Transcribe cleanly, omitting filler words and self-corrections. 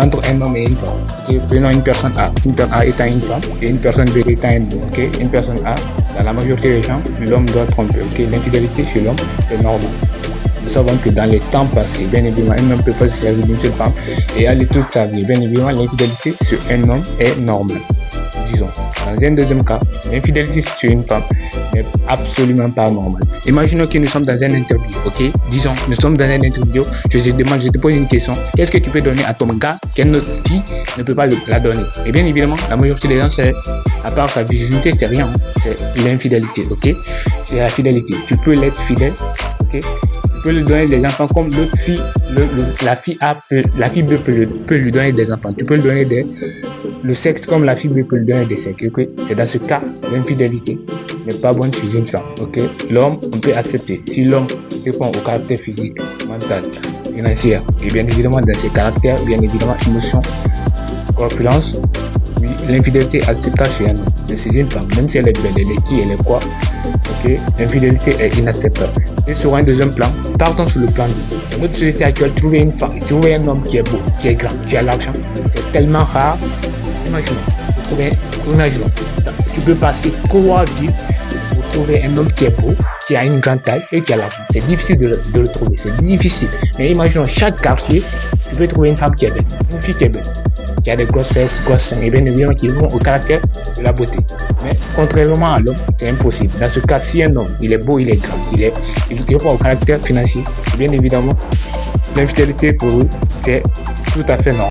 entre un homme et une femme. Okay? Prenons une personne A étant une femme et une personne B étant un homme. Okay? Une personne A, dans la majorité des gens, l'homme doit tromper. Okay? L'infidélité chez l'homme, c'est normal. Nous savons que dans les temps passés, bien évidemment, un homme ne peut pas se servir d'une seule femme et aller toute sa vie. Bien évidemment, l'infidélité sur un homme est normale. Disons. Dans un deuxième cas, l'infidélité sur une femme n'est absolument pas normale. Imaginons que nous sommes dans un interview, ok? Disons, nous sommes dans un interview, je te pose une question. Qu'est-ce que tu peux donner à ton gars qu'une autre fille ne peut pas la donner? Et bien évidemment, la majorité des gens, c'est, à part sa virginité, c'est rien. C'est l'infidélité, ok? C'est la fidélité. Tu peux l'être fidèle, ok? Tu peux lui donner des enfants comme l'autre fille, la fille B peut lui donner des enfants. Tu peux lui donner le sexe comme la fille B peut lui donner des sexes. Okay? C'est dans ce cas, l'infidélité n'est pas bonne chez une femme. Okay? L'homme, on peut accepter. Si l'homme répond au caractère physique, mental, financier, et bien évidemment dans ses caractères, bien évidemment émotion, corpulence, oui, l'infidélité est acceptable chez un homme. Mais chez une femme, même si elle est belle, elle est qui, elle est quoi, ok, l'infidélité est inacceptable. Et sur un deuxième plan, partons sur le plan de notre société actuelle, trouver une femme, trouver un homme qui est beau, qui est grand, qui a l'argent, c'est tellement rare. Imaginons, tu peux passer 3 vies pour trouver un homme qui est beau, qui a une grande taille et qui a l'argent. C'est difficile de le trouver, c'est difficile. Mais imaginons, chaque quartier, tu peux trouver une femme qui est belle, une fille qui est belle, qui a des grosses fesses, grosses seins, et bien évidemment qui vont au caractère de la beauté. Mais contrairement à l'homme, c'est impossible. Dans ce cas, si un homme, il est beau, il est grand, il répond au caractère financier, bien évidemment, l'infidélité pour eux, c'est tout à fait normal.